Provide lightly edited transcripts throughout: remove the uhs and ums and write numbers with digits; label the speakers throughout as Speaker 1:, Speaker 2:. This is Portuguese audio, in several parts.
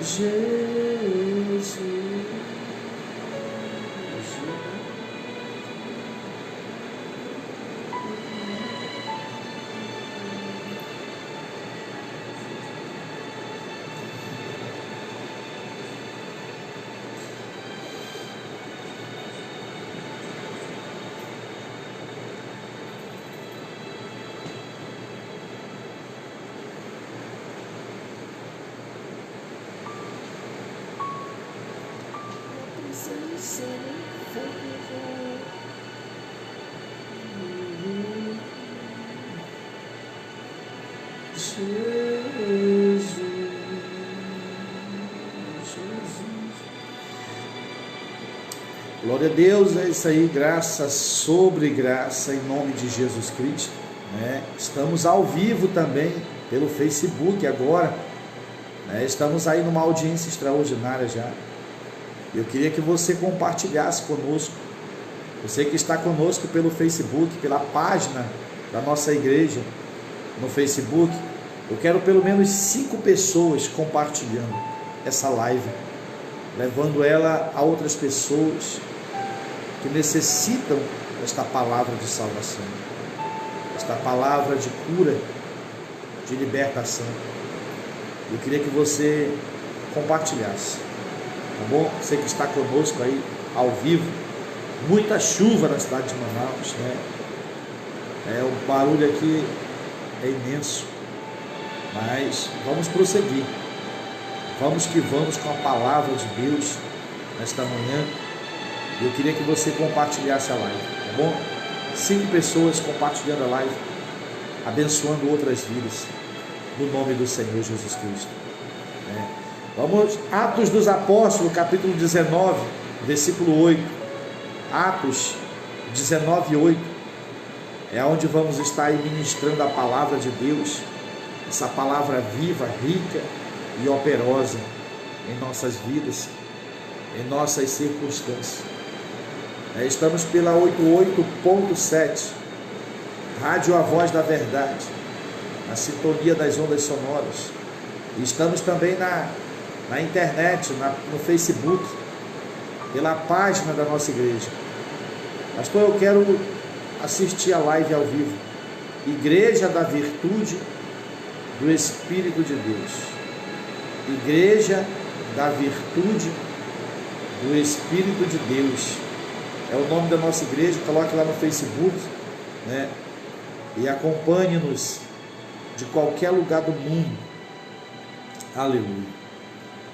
Speaker 1: Jesus. Glória a Deus, é isso aí, graça sobre graça, em nome de Jesus Cristo, né? Estamos ao vivo também pelo Facebook agora, né? Estamos aí numa audiência extraordinária já. Eu queria que você compartilhasse conosco, você que está conosco pelo Facebook, pela página da nossa igreja no Facebook. Eu quero pelo menos 5 pessoas compartilhando essa live, levando ela a outras pessoas que necessitam desta palavra de salvação, esta palavra de cura, de libertação. Eu queria que você compartilhasse, tá bom? Você que está conosco aí ao vivo, muita chuva na cidade de Manaus, né? O barulho aqui é imenso, mas vamos prosseguir, vamos que vamos com a palavra de Deus nesta manhã. Eu queria que você compartilhasse a live, tá bom? 5 pessoas compartilhando a live, abençoando outras vidas, no nome do Senhor Jesus Cristo. Vamos, Atos dos Apóstolos, capítulo 19, versículo 8. Atos 19, 8. É onde vamos estar aí ministrando a palavra de Deus, essa palavra viva, rica e operosa em nossas vidas, em nossas circunstâncias. Estamos pela 88.7, Rádio A Voz da Verdade, na sintonia das ondas sonoras. Estamos também na internet, no Facebook, pela página da nossa igreja. Pastor, eu quero assistir a live ao vivo. Igreja da Virtude do Espírito de Deus. Igreja da Virtude do Espírito de Deus. É o nome da nossa igreja. Coloque lá no Facebook, né? E acompanhe-nos de qualquer lugar do mundo. Aleluia.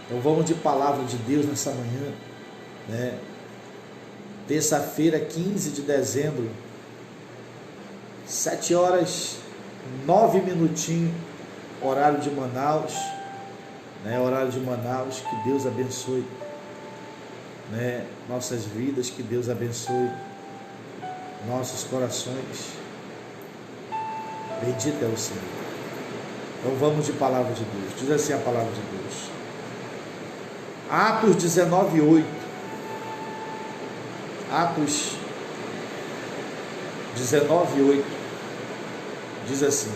Speaker 1: Então vamos de palavra de Deus nessa manhã, né? Terça-feira, 15 de dezembro, 7 horas 9 minutinhos, horário de Manaus, né? Horário de Manaus. Que Deus abençoe, né, nossas vidas, que Deus abençoe nossos corações. Bendito é o Senhor. Então vamos de palavra de Deus. Diz assim a palavra de Deus. Atos 19, 8. Atos 19, 8. Diz assim: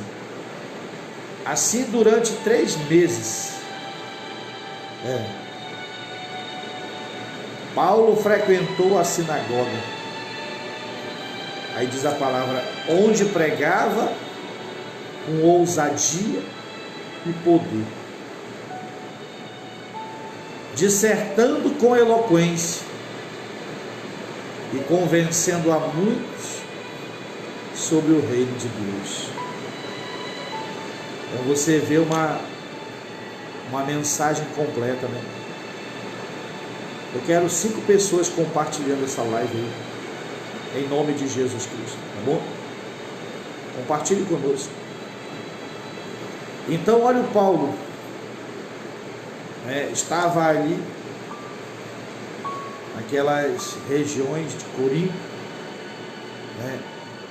Speaker 1: assim durante 3 meses, Paulo frequentou a sinagoga. Aí diz a palavra, onde pregava com ousadia e poder, dissertando com eloquência e convencendo a muitos sobre o reino de Deus. Então você vê uma mensagem completa, né? Eu quero 5 pessoas compartilhando essa live aí, em nome de Jesus Cristo, tá bom? Compartilhe conosco. Então, olha o Paulo, estava ali, naquelas regiões de Corinto,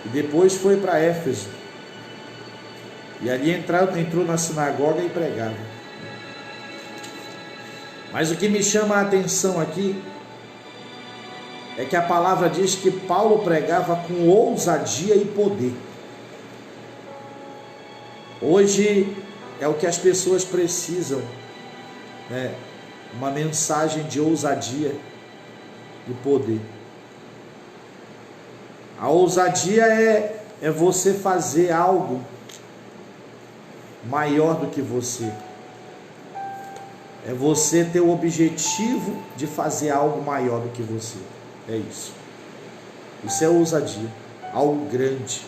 Speaker 1: e depois foi para Éfeso, e ali entrou na sinagoga e pregava. Mas o que me chama a atenção aqui é que a palavra diz que Paulo pregava com ousadia e poder. Hoje é o que as pessoas precisam, né, uma mensagem de ousadia e poder. A ousadia é você fazer algo maior do que você. É você ter o objetivo de fazer algo maior do que você. É isso. Isso é ousadia, algo grande.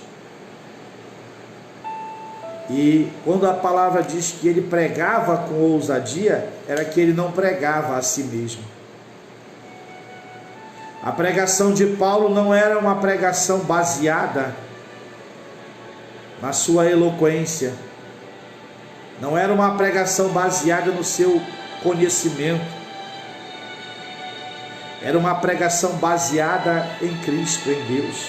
Speaker 1: E quando a palavra diz que ele pregava com ousadia, era que ele não pregava a si mesmo. A pregação de Paulo não era uma pregação baseada na sua eloquência, não era uma pregação baseada no seu conhecimento, era uma pregação baseada em Cristo, em Deus.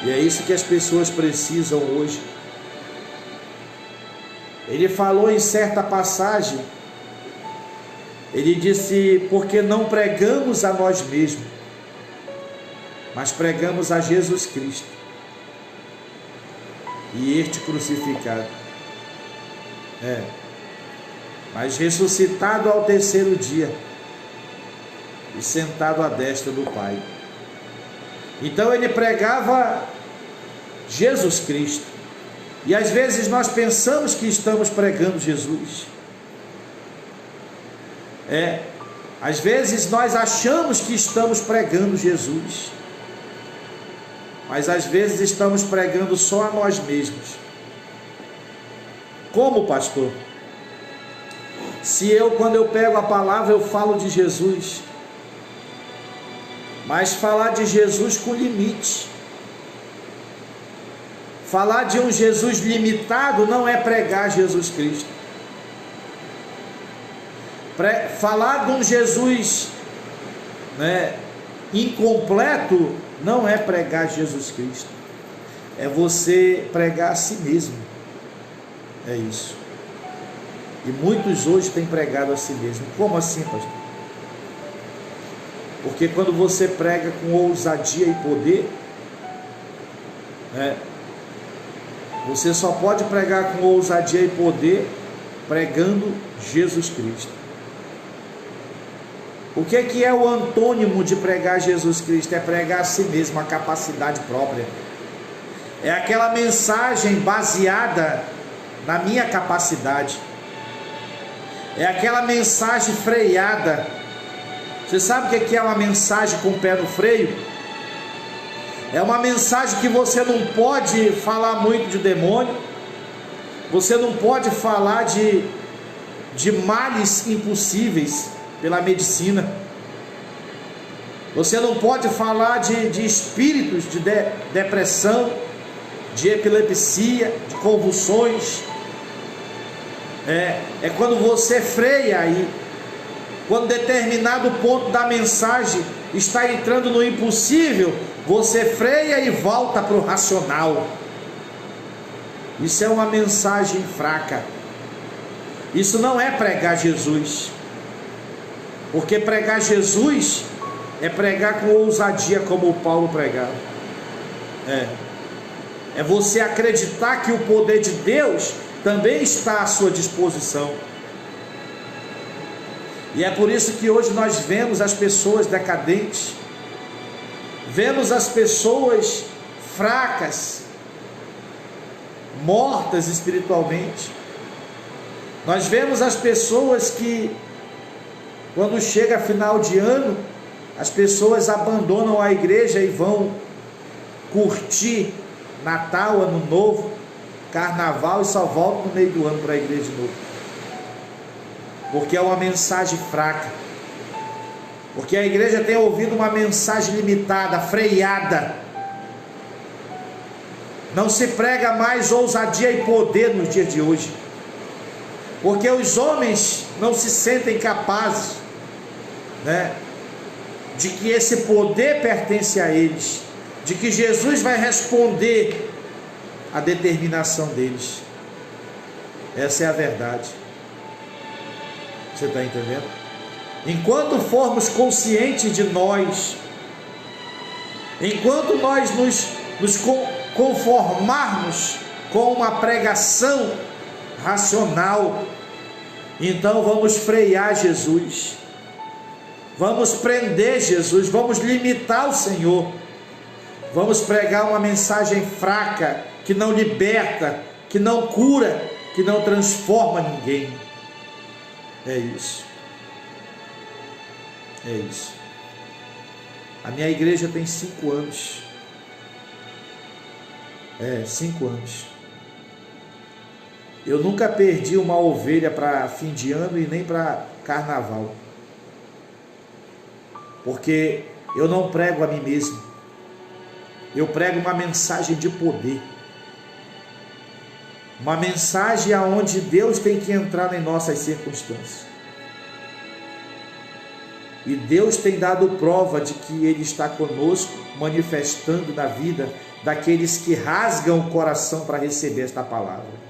Speaker 1: E é isso que as pessoas precisam hoje. Ele falou em certa passagem, ele disse: porque não pregamos a nós mesmos, mas pregamos a Jesus Cristo e este crucificado, mas ressuscitado ao terceiro dia e sentado à destra do Pai. Então ele pregava Jesus Cristo. E às vezes nós pensamos que estamos pregando Jesus. Às vezes nós achamos que estamos pregando Jesus, mas às vezes estamos pregando só a nós mesmos. Como, pastor? Se quando eu pego a palavra, eu falo de Jesus, mas falar de Jesus com limite. Falar de um Jesus limitado não é pregar Jesus Cristo. Falar de um Jesus incompleto não é pregar Jesus Cristo. É você pregar a si mesmo. É isso. E muitos hoje têm pregado a si mesmo. Como assim, pastor? Porque quando você prega com ousadia e poder, você só pode pregar com ousadia e poder pregando Jesus Cristo. O que é o antônimo de pregar Jesus Cristo? É pregar a si mesmo, a capacidade própria. É aquela mensagem baseada na minha capacidade. É aquela mensagem freada. Você sabe o que é uma mensagem com o pé no freio? É uma mensagem que você não pode falar muito de demônio, você não pode falar de males impossíveis pela medicina, você não pode falar de espíritos de depressão, de epilepsia, de convulsões. É quando você freia aí, quando determinado ponto da mensagem está entrando no impossível, você freia e volta para o racional. Isso é uma mensagem fraca. Isso não é pregar Jesus. Porque pregar Jesus é pregar com ousadia, como o Paulo pregava. É você acreditar que o poder de Deus também está à sua disposição. E é por isso que hoje nós vemos as pessoas decadentes, vemos as pessoas fracas, mortas espiritualmente. Nós vemos as pessoas que, quando chega final de ano, as pessoas abandonam a igreja e vão curtir Natal, Ano Novo, Carnaval, e só voltam no meio do ano para a igreja de novo. Porque é uma mensagem fraca. Porque a igreja tem ouvido uma mensagem limitada, freada. Não se prega mais ousadia e poder nos dias de hoje. Porque os homens não se sentem capazes, de que esse poder pertence a eles, de que Jesus vai responder à determinação deles. Essa é a verdade. Você está entendendo? Enquanto formos conscientes de nós, enquanto nós nos conformarmos com uma pregação racional, Então vamos frear Jesus, vamos prender Jesus, vamos limitar o Senhor, vamos pregar uma mensagem fraca, que não liberta, que não cura, que não transforma ninguém. É isso. É isso. A minha igreja tem 5 anos. 5 anos. Eu nunca perdi uma ovelha para fim de ano e nem para carnaval. Porque eu não prego a mim mesmo. Eu prego uma mensagem de poder. Uma mensagem aonde Deus tem que entrar em nossas circunstâncias. E Deus tem dado prova de que Ele está conosco, manifestando na vida daqueles que rasgam o coração para receber esta palavra.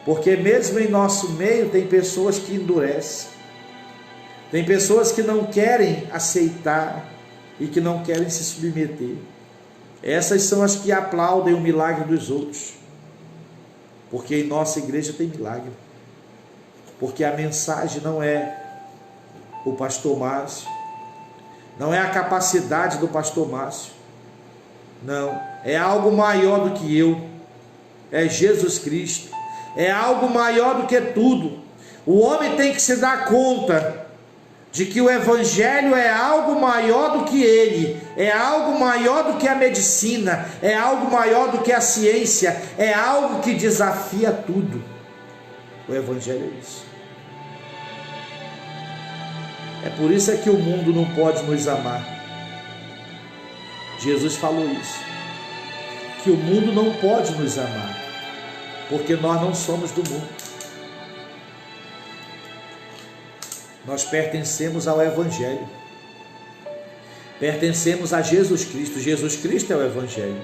Speaker 1: Porque mesmo em nosso meio tem pessoas que endurecem, tem pessoas que não querem aceitar e que não querem se submeter. Essas são as que aplaudem o milagre dos outros. Porque em nossa igreja tem milagre. Porque a mensagem não é o pastor Márcio, não é a capacidade do pastor Márcio, não, é algo maior do que eu, é Jesus Cristo, é algo maior do que tudo. O homem tem que se dar conta de que o Evangelho é algo maior do que ele, é algo maior do que a medicina, é algo maior do que a ciência, é algo que desafia tudo. O Evangelho é isso. É por isso é que o mundo não pode nos amar. Jesus falou isso, que o mundo não pode nos amar, porque nós não somos do mundo. Nós pertencemos ao Evangelho, pertencemos a Jesus Cristo. Jesus Cristo é o Evangelho.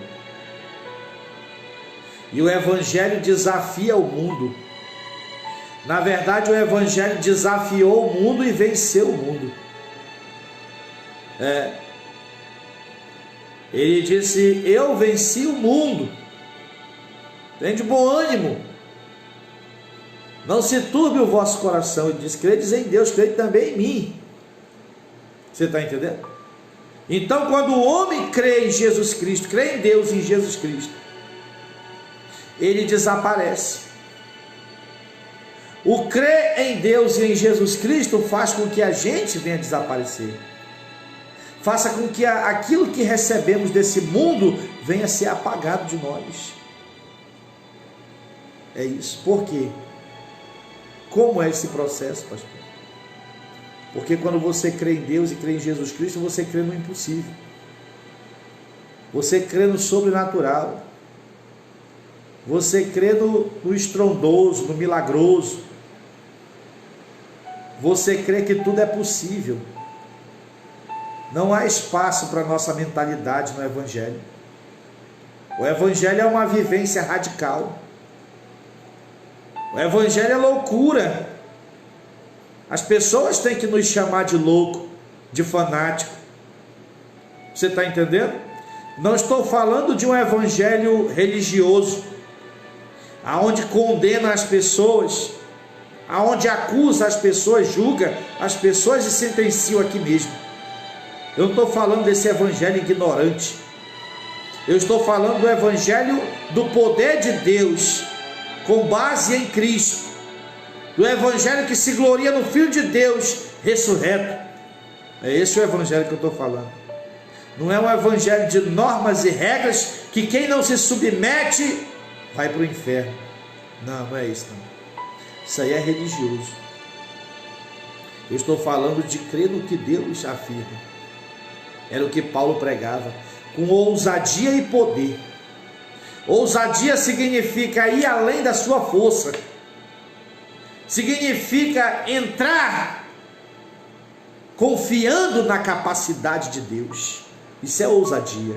Speaker 1: E o Evangelho desafia o mundo. Na verdade, o Evangelho desafiou o mundo e venceu o mundo. Ele disse: eu venci o mundo. Tem de bom ânimo. Não se turbe o vosso coração. Ele diz: credes em Deus, crede também em mim. Você está entendendo? Então, quando o homem crê em Jesus Cristo, crê em Deus, em Jesus Cristo, ele desaparece. O crer em Deus e em Jesus Cristo faz com que a gente venha desaparecer. Faça com que aquilo que recebemos desse mundo venha ser apagado de nós. É isso. Por quê? Como é esse processo, pastor? Porque quando você crê em Deus e crê em Jesus Cristo, você crê no impossível. Você crê no sobrenatural. Você crê no estrondoso, no milagroso. Você crê que tudo é possível. Não há espaço para a nossa mentalidade no Evangelho. O Evangelho é uma vivência radical. O Evangelho é loucura. As pessoas têm que nos chamar de louco, de fanático. Você está entendendo? Não estou falando de um Evangelho religioso, aonde condena as pessoas, aonde acusa as pessoas, julga as pessoas e sentencia aqui mesmo. Eu não estou falando desse evangelho ignorante. Eu estou falando do evangelho do poder de Deus, com base em Cristo, do evangelho que se gloria no Filho de Deus ressurreto. É esse o evangelho que eu estou falando. Não é um evangelho de normas e regras que quem não se submete vai para o inferno. Não, não é isso não. Isso aí é religioso. Eu estou falando de crer no que Deus afirma. Era o que Paulo pregava, com ousadia e poder. Ousadia significa ir além da sua força, significa entrar confiando na capacidade de Deus. Isso é ousadia.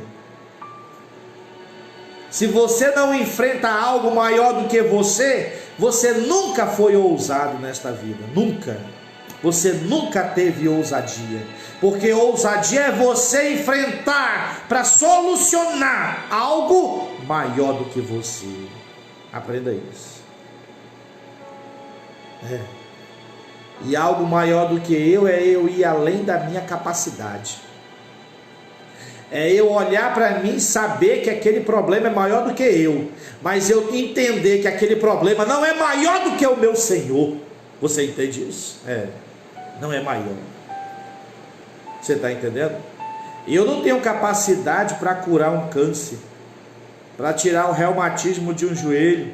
Speaker 1: Se você não enfrenta algo maior do que você, você nunca foi ousado nesta vida, nunca. Você nunca teve ousadia, porque ousadia é você enfrentar para solucionar algo maior do que você. Aprenda isso. E algo maior do que eu é eu ir além da minha capacidade. É eu olhar para mim e saber que aquele problema é maior do que eu. Mas eu entender que aquele problema não é maior do que o meu Senhor. Você entende isso? Não é maior. Você está entendendo? Eu não tenho capacidade para curar um câncer, para tirar o reumatismo de um joelho,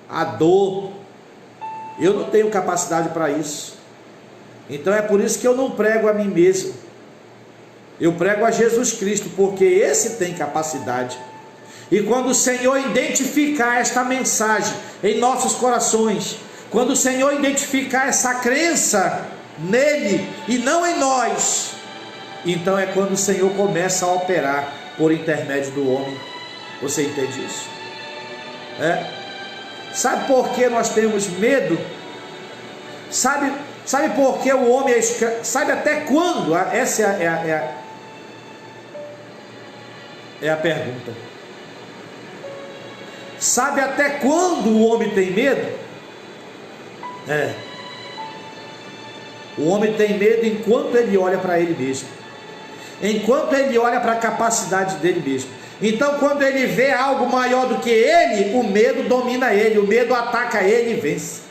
Speaker 1: a dor. Eu não tenho capacidade para isso. Então é por isso que eu não prego a mim mesmo. Eu prego a Jesus Cristo, porque esse tem capacidade. E quando o Senhor identificar esta mensagem em nossos corações, quando o Senhor identificar essa crença nele e não em nós, então é quando o Senhor começa a operar por intermédio do homem. Você entende isso? Sabe por que nós temos medo? Sabe por que o homem é escravo? Sabe até quando? Essa é a pergunta. Sabe até quando o homem tem medo? O homem tem medo enquanto ele olha para ele mesmo, enquanto ele olha para a capacidade dele mesmo. Então, quando ele vê algo maior do que ele, o medo domina ele, o medo ataca ele e vence.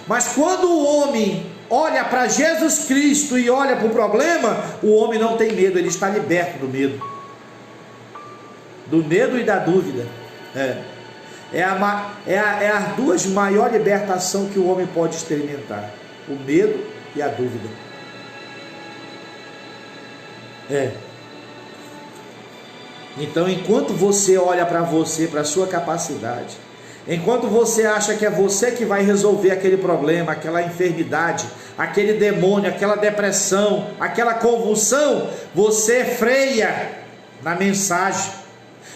Speaker 1: Mas quando o homem olha para Jesus Cristo e olha para o problema, o homem não tem medo, ele está liberto do medo e da dúvida. É as duas maiores libertações que o homem pode experimentar: o medo e a dúvida. Então, enquanto você olha para você, para a sua capacidade, enquanto você acha que é você que vai resolver aquele problema, aquela enfermidade, aquele demônio, aquela depressão, aquela convulsão, você freia na mensagem.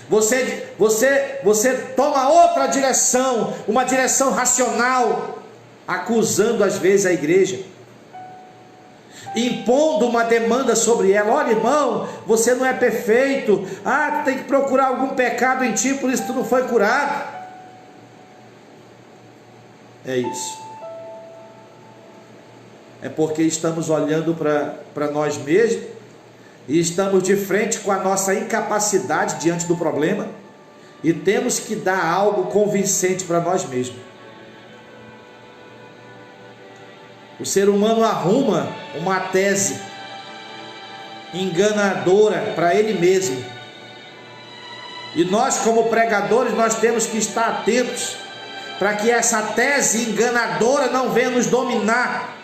Speaker 1: Você toma outra direção, uma direção racional, acusando às vezes a igreja, impondo uma demanda sobre ela. Olha, irmão, você não é perfeito, tem que procurar algum pecado em ti, por isso tu não foi curado. É isso. É porque estamos olhando para nós mesmos e estamos de frente com a nossa incapacidade diante do problema e temos que dar algo convincente para nós mesmos. O ser humano arruma uma tese enganadora para ele mesmo. E nós, como pregadores, nós temos que estar atentos para que essa tese enganadora não venha nos dominar,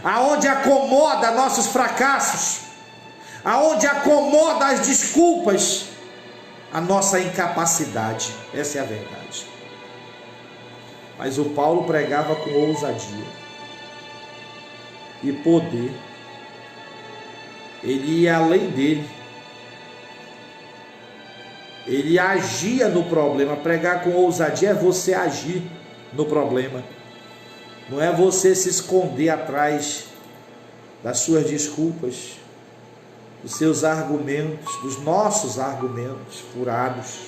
Speaker 1: aonde acomoda nossos fracassos, aonde acomoda as desculpas, a nossa incapacidade. Essa é a verdade. Mas o Paulo pregava com ousadia e poder. Ele ia além dele. Ele agia no problema. Pregar com ousadia é você agir no problema. Não é você se esconder atrás das suas desculpas, dos seus argumentos, dos nossos argumentos furados.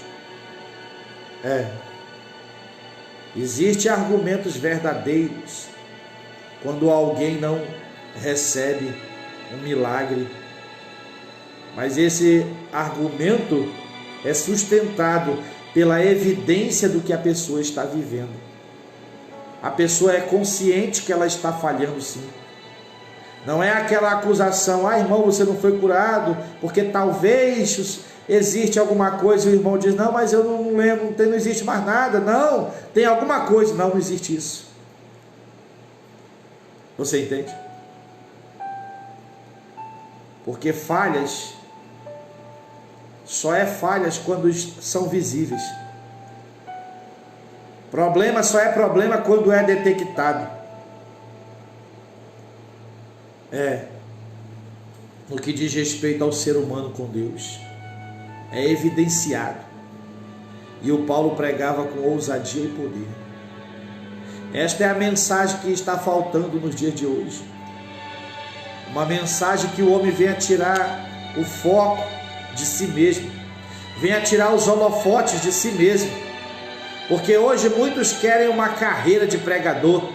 Speaker 1: Existem argumentos verdadeiros quando alguém não recebe um milagre, mas esse argumento é sustentado pela evidência do que a pessoa está vivendo. A pessoa é consciente que ela está falhando, sim. Não é aquela acusação: irmão, você não foi curado porque talvez existe alguma coisa, e o irmão diz: não, mas eu não lembro, não existe mais nada. Não, tem alguma coisa. Não existe isso. Você entende? Porque falhas só é falhas quando são visíveis. Problema só é problema quando é detectado. No que diz respeito ao ser humano com Deus, é evidenciado. E o Paulo pregava com ousadia e poder. Esta é a mensagem que está faltando nos dias de hoje. Uma mensagem que o homem venha tirar o foco de si mesmo, venha tirar os holofotes de si mesmo. Porque hoje muitos querem uma carreira de pregador,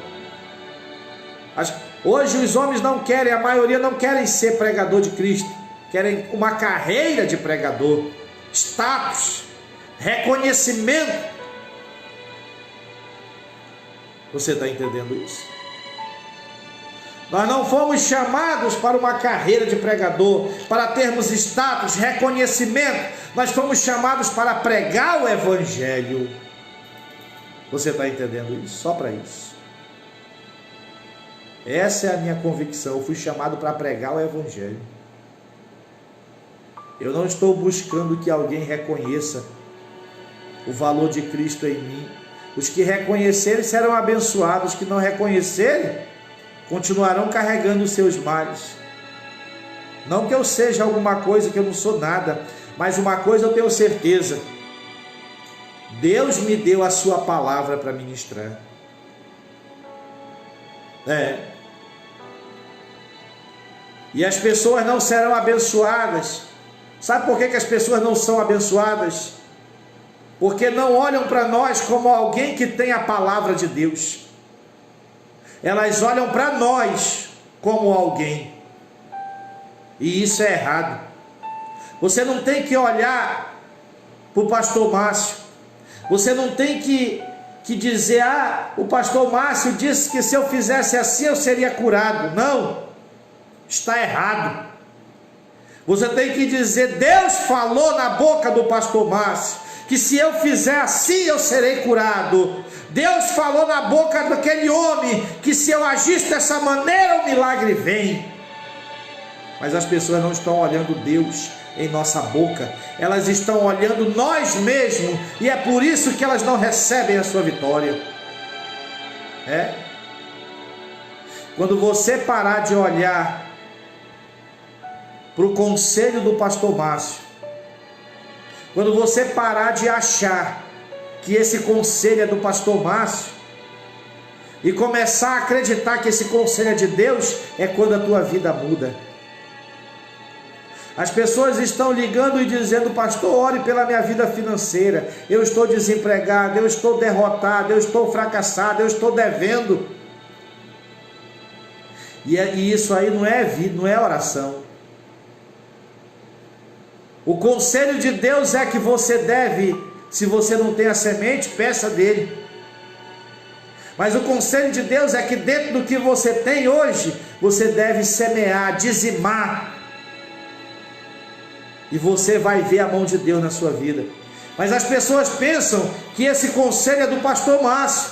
Speaker 1: Hoje os homens não querem, a maioria não querem ser pregador de Cristo, querem uma carreira de pregador, status, reconhecimento. Você está entendendo isso? Nós não fomos chamados para uma carreira de pregador, para termos status, reconhecimento. Nós fomos chamados para pregar o Evangelho. Você está entendendo isso? Só para isso. Essa é a minha convicção. Eu fui chamado para pregar o Evangelho. Eu não estou buscando que alguém reconheça o valor de Cristo em mim. Os que reconhecerem serão abençoados, os que não reconhecerem continuarão carregando os seus males. Não que eu seja alguma coisa, que eu não sou nada, mas uma coisa eu tenho certeza: Deus me deu a sua palavra para ministrar. E as pessoas não serão abençoadas. Sabe por que as pessoas não são abençoadas? Porque não olham para nós como alguém que tem a palavra de Deus. Elas olham para nós como alguém. E isso é errado. Você não tem que olhar para o pastor Márcio. Você não tem que dizer: o pastor Márcio disse que se eu fizesse assim eu seria curado. Não, está errado. Você tem que dizer: Deus falou na boca do pastor Márcio que se eu fizer assim eu serei curado. Deus falou na boca daquele homem que se eu agisse dessa maneira o milagre vem. Mas as pessoas não estão olhando Deus em nossa boca, elas estão olhando nós mesmos, e é por isso que elas não recebem a sua vitória. Quando você parar de olhar para o conselho do pastor Márcio, quando você parar de achar que esse conselho é do pastor Márcio e começar a acreditar que esse conselho é de Deus, é quando a tua vida muda. As pessoas estão ligando e dizendo: pastor, ore pela minha vida financeira, eu estou desempregado, eu estou derrotado, eu estou fracassado, eu estou devendo. E isso aí não é vida, não é oração. O conselho de Deus é que você deve, se você não tem a semente, peça dele. Mas o conselho de Deus é que dentro do que você tem hoje, você deve semear, dizimar. E você vai ver a mão de Deus na sua vida. Mas as pessoas pensam que esse conselho é do pastor Márcio,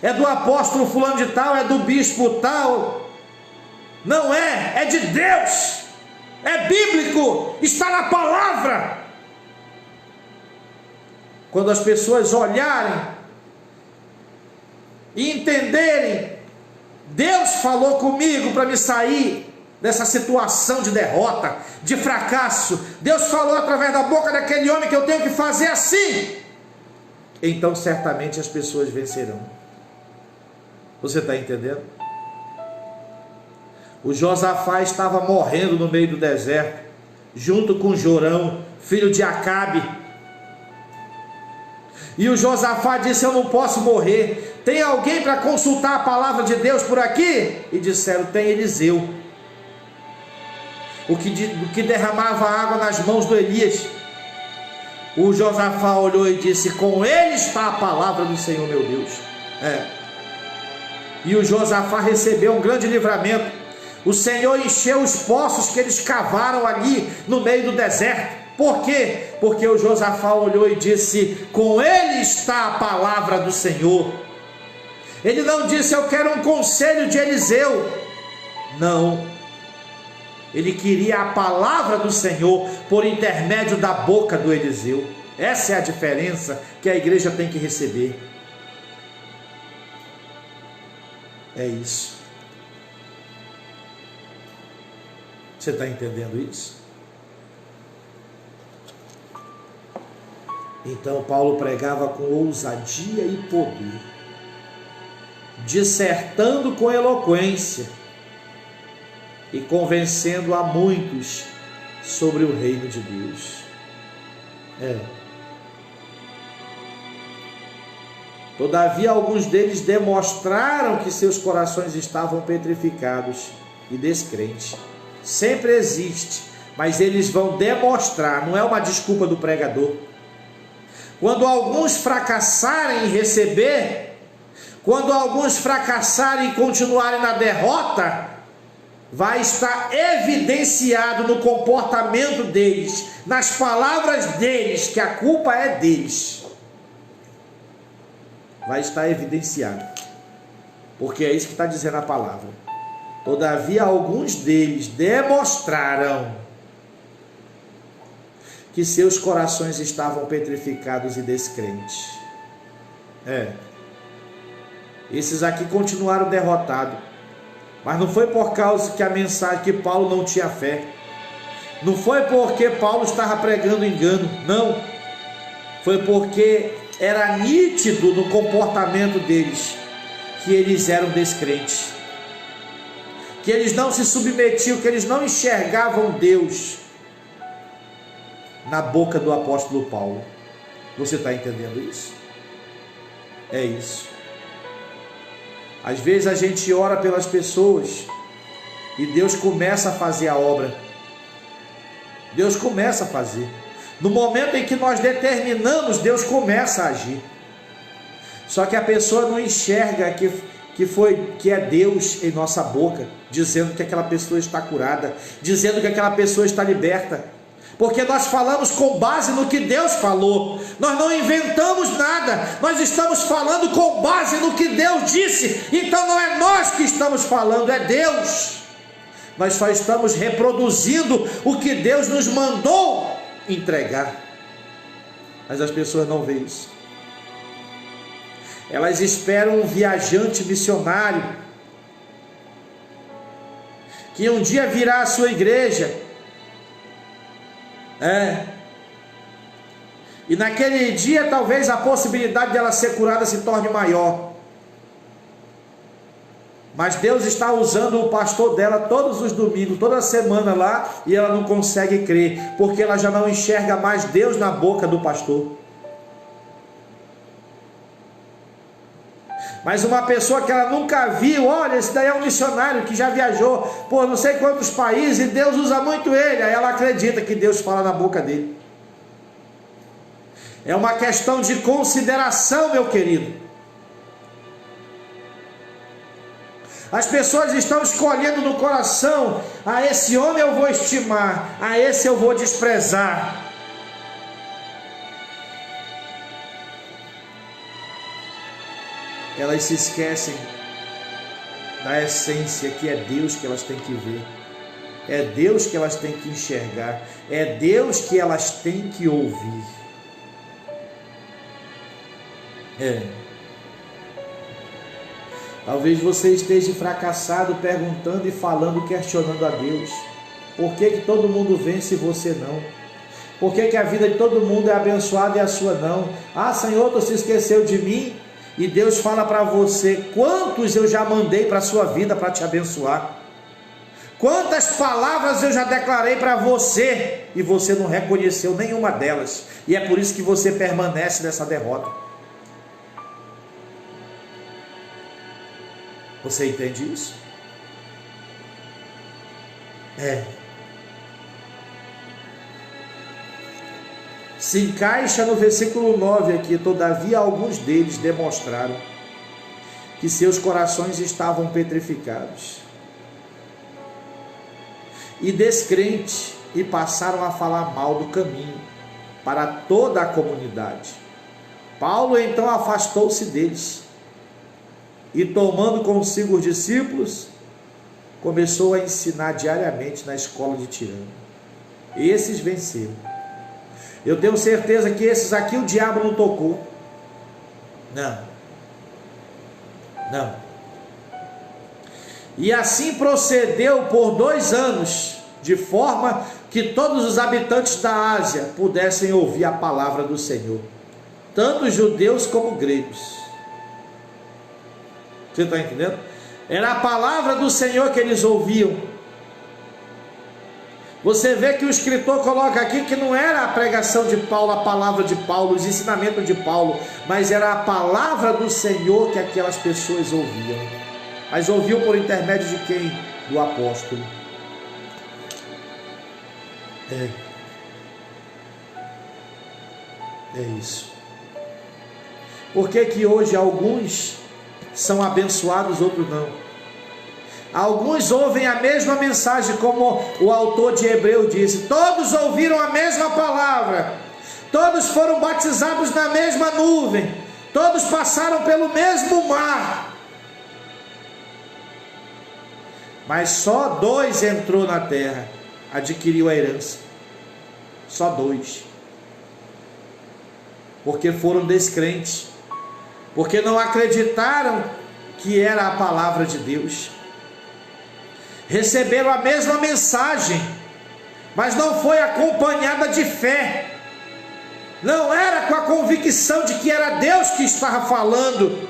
Speaker 1: é do apóstolo fulano de tal, é do bispo tal. Não é, é de Deus. É bíblico, está na palavra. Quando as pessoas olharem e entenderem: Deus falou comigo para me sair dessa situação de derrota, de fracasso, Deus falou através da boca daquele homem que eu tenho que fazer assim, então certamente as pessoas vencerão. Você está entendendo? O Josafá estava morrendo no meio do deserto, junto com Jorão, filho de Acabe. E o Josafá disse: eu não posso morrer. Tem alguém para consultar a palavra de Deus por aqui? E disseram: tem Eliseu, o que derramava água nas mãos do Elias. O Josafá olhou e disse: com ele está a palavra do Senhor meu Deus. E o Josafá recebeu um grande livramento. O Senhor encheu os poços que eles cavaram ali no meio do deserto. Por quê? Porque o Josafá olhou e disse: com ele está a palavra do Senhor. Ele não disse: eu quero um conselho de Eliseu. Não. Ele queria a palavra do Senhor por intermédio da boca do Eliseu. Essa é a diferença que a igreja tem que receber. É isso. Você está entendendo isso? Então Paulo pregava com ousadia e poder, dissertando com eloquência e convencendo a muitos sobre o reino de Deus. Todavia, alguns deles demonstraram que seus corações estavam petrificados e descrentes. Sempre existe, mas eles vão demonstrar, não é uma desculpa do pregador. Quando alguns fracassarem em receber, quando alguns fracassarem e continuarem na derrota, vai estar evidenciado no comportamento deles, nas palavras deles, que a culpa é deles. Vai estar evidenciado, porque é isso que está dizendo a palavra. Todavia, alguns deles demonstraram que seus corações estavam petrificados e descrentes. Esses aqui continuaram derrotados, mas não foi por causa que a mensagem que Paulo não tinha fé, não foi porque Paulo estava pregando engano, não, foi porque era nítido no comportamento deles que eles eram descrentes, que eles não se submetiam, que eles não enxergavam Deus na boca do apóstolo Paulo. Você está entendendo isso? É isso. Às vezes a gente ora pelas pessoas e Deus começa a fazer a obra. Deus começa a fazer. No momento em que nós determinamos, Deus começa a agir. Só que a pessoa não enxerga que é Deus em nossa boca, dizendo que aquela pessoa está curada, dizendo que aquela pessoa está liberta. Porque nós falamos com base no que Deus falou. Nós não inventamos nada. Nós estamos falando com base no que Deus disse. Então não é nós que estamos falando, é Deus. Nós só estamos reproduzindo o que Deus nos mandou entregar. Mas as pessoas não veem isso. Elas esperam um viajante missionário que um dia virá à sua igreja. E naquele dia talvez a possibilidade de ela ser curada se torne maior. Mas Deus está usando o pastor dela todos os domingos, toda semana lá, e ela não consegue crer, porque ela já não enxerga mais Deus na boca do pastor. Mas uma pessoa que ela nunca viu, olha, esse daí é um missionário que já viajou por não sei quantos países, e Deus usa muito ele, aí ela acredita que Deus fala na boca dele. É uma questão de consideração, meu querido. As pessoas estão escolhendo no coração: a esse homem eu vou estimar, a esse eu vou desprezar. Elas se esquecem da essência, que é Deus que elas têm que ver, é Deus que elas têm que enxergar, é Deus que elas têm que ouvir. Talvez você esteja fracassado, perguntando e falando, questionando a Deus: por que todo mundo vence e você não? Por que a vida de todo mundo é abençoada e a sua não? Ah, Senhor, tu se esqueceu de mim? E Deus fala para você: quantos eu já mandei para a sua vida para te abençoar? Quantas palavras eu já declarei para você e você não reconheceu nenhuma delas, e é por isso que você permanece nessa derrota. Você entende isso? Se encaixa no versículo 9 aqui: todavia alguns deles demonstraram que seus corações estavam petrificados e descrentes, e passaram a falar mal do caminho para toda a comunidade. Paulo então afastou-se deles e, tomando consigo os discípulos, começou a ensinar diariamente na escola de Tirano. Esses venceram. Eu tenho certeza que esses aqui o diabo não tocou. Não. E assim procedeu por 2 anos, de forma que todos os habitantes da Ásia pudessem ouvir a palavra do Senhor, tanto judeus como gregos. Você está entendendo? Era a palavra do Senhor que eles ouviam. Você vê que o escritor coloca aqui que não era a pregação de Paulo, a palavra de Paulo, os ensinamentos de Paulo, mas era a palavra do Senhor que aquelas pessoas ouviam. Mas ouviam por intermédio de quem? Do apóstolo. É isso. Por que que hoje alguns são abençoados, outros não? Alguns ouvem a mesma mensagem, como o autor de Hebreus disse: todos ouviram a mesma palavra, todos foram batizados na mesma nuvem, todos passaram pelo mesmo mar, mas só 2 entrou na terra, adquiriu a herança. Só 2, porque foram descrentes, porque não acreditaram que era a palavra de Deus. Receberam a mesma mensagem, mas não foi acompanhada de fé, não era com a convicção de que era Deus que estava falando.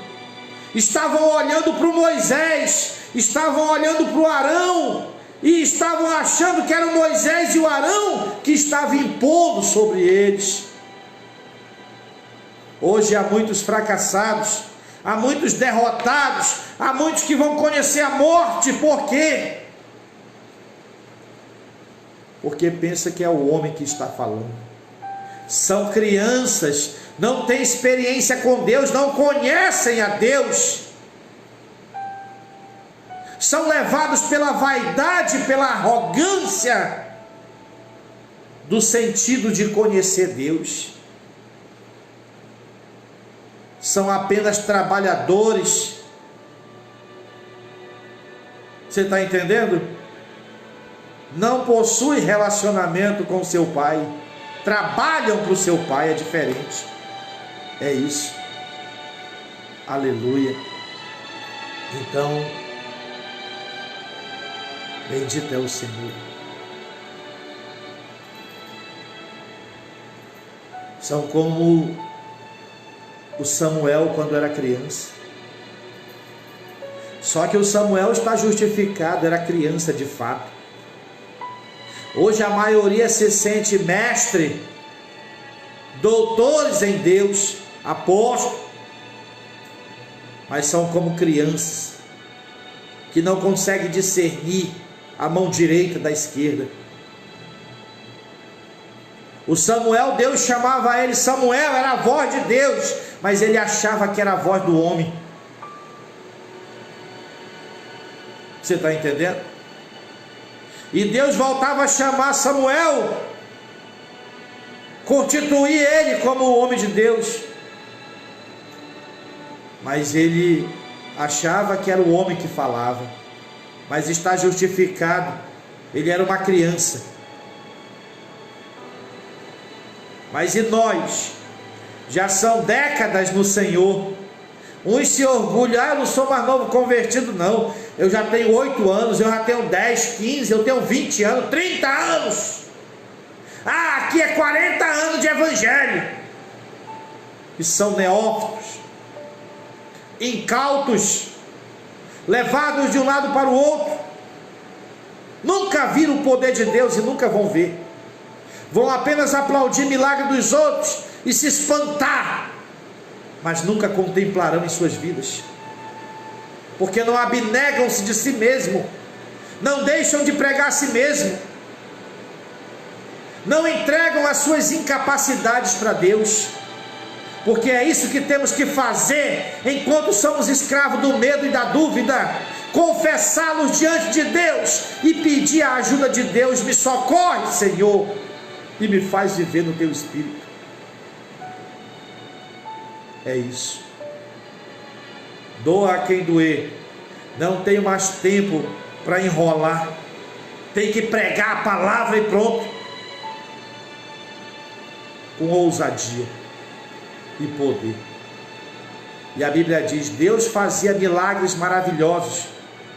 Speaker 1: Estavam olhando para o Moisés, estavam olhando para o Arão, e estavam achando que era o Moisés e o Arão que estavam impondo sobre eles. Hoje há muitos fracassados, há muitos derrotados, há muitos que vão conhecer a morte. Por quê? Porque pensa que é o homem que está falando. São crianças, não têm experiência com Deus, não conhecem a Deus. São levados pela vaidade, pela arrogância do sentido de conhecer Deus. São apenas trabalhadores. Você está entendendo? Não possuem relacionamento com seu pai, trabalham para o seu pai, é diferente. É isso. Aleluia. Então, bendito é o Senhor. São como o Samuel quando era criança. Só que o Samuel está justificado, era criança de fato. Hoje a maioria se sente mestre, doutores em Deus, apóstolos, mas são como crianças, que não conseguem discernir a mão direita da esquerda. O Samuel, Deus chamava ele Samuel, era a voz de Deus, mas ele achava que era a voz do homem. Você está entendendo? E Deus voltava a chamar Samuel, constituir ele como o homem de Deus, mas ele achava que era o homem que falava. Mas está justificado, ele era uma criança. Mas e nós? Já são décadas no Senhor. Uns se orgulham: eu não sou mais novo convertido, não. Eu já tenho 8 anos, eu já tenho 10, 15, eu tenho 20 anos, 30 anos. Aqui é 40 anos de evangelho. E são neófitos, incautos, levados de um lado para o outro. Nunca viram o poder de Deus e nunca vão ver. Vão apenas aplaudir milagre dos outros e se espantar, mas nunca contemplarão em suas vidas, porque não abnegam-se de si mesmo, não deixam de pregar a si mesmo, não entregam as suas incapacidades para Deus, porque é isso que temos que fazer enquanto somos escravos do medo e da dúvida: confessá-los diante de Deus e pedir a ajuda de Deus. Me socorre, Senhor, e me faz viver no teu Espírito. É isso. Doa a quem doer. Não tenho mais tempo para enrolar. Tem que pregar a palavra e pronto. Com ousadia e poder. E a Bíblia diz: Deus fazia milagres maravilhosos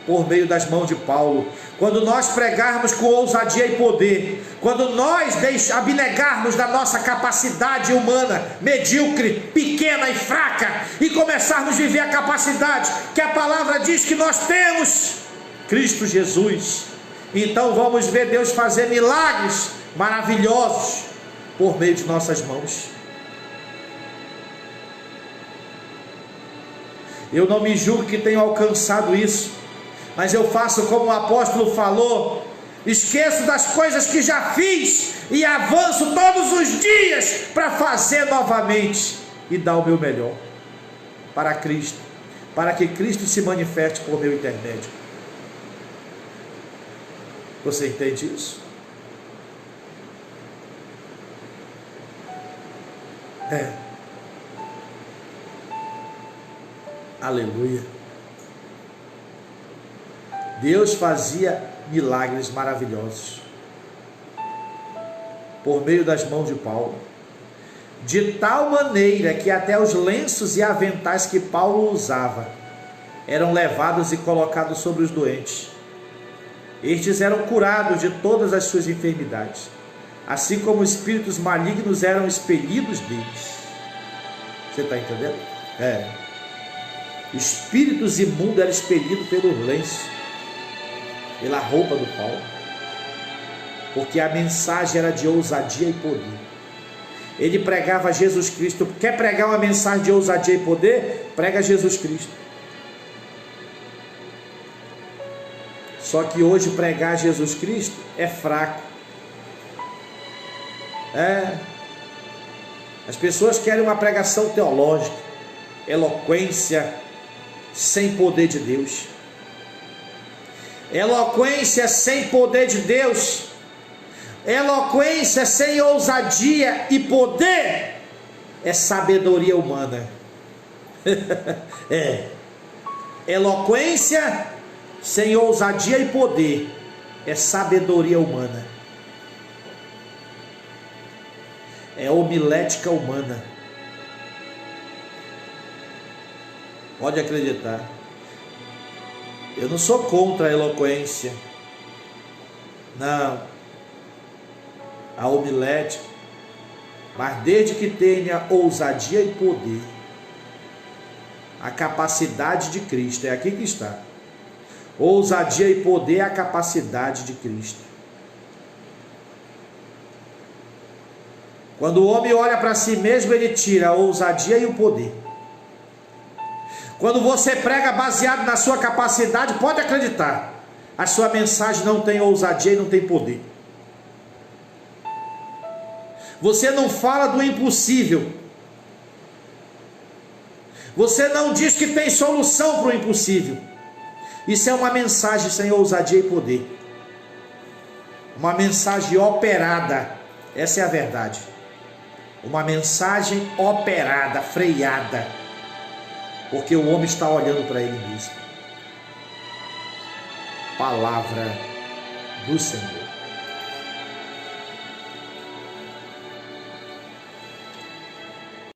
Speaker 1: por meio das mãos de Paulo. Quando nós pregarmos com ousadia e poder, quando nós abnegarmos da nossa capacidade humana, medíocre, pequena e fraca, e começarmos a viver a capacidade que a palavra diz que nós temos, Cristo Jesus, Então vamos ver Deus fazer milagres maravilhosos por meio de nossas mãos. Eu não me julgo que tenho alcançado isso, mas eu faço como o apóstolo falou: esqueço das coisas que já fiz e avanço todos os dias para fazer novamente e dar o meu melhor para Cristo, para que Cristo se manifeste por meu intermédio. Você entende isso? Aleluia. Deus fazia milagres maravilhosos por meio das mãos de Paulo, de tal maneira que até os lenços e aventais que Paulo usava eram levados e colocados sobre os doentes. Estes eram curados de todas as suas enfermidades, assim como espíritos malignos eram expelidos deles. Você está entendendo? Espíritos imundos eram expelidos pelos lenços, pela roupa do Paulo, porque a mensagem era de ousadia e poder. Ele pregava Jesus Cristo. Quer pregar uma mensagem de ousadia e poder? Prega Jesus Cristo. Só que hoje pregar Jesus Cristo é fraco. As pessoas querem uma pregação teológica, eloquência sem poder de Deus. Eloquência sem poder de Deus, eloquência sem ousadia e poder é sabedoria humana. Eloquência sem ousadia e poder é sabedoria humana, é homilética humana. Pode acreditar. Eu não sou contra a eloquência, não, a homilética, mas desde que tenha ousadia e poder, a capacidade de Cristo, é aqui que está. Ousadia e poder é a capacidade de Cristo. Quando o homem olha para si mesmo, ele tira a ousadia e o poder. Quando você prega baseado na sua capacidade, pode acreditar, a sua mensagem não tem ousadia e não tem poder. Você não fala do impossível. Você não diz que tem solução para o impossível. Isso é uma mensagem sem ousadia e poder. Uma mensagem operada. Essa é a verdade. Uma mensagem operada, freada. Porque o homem está olhando para ele mesmo. Palavra do Senhor.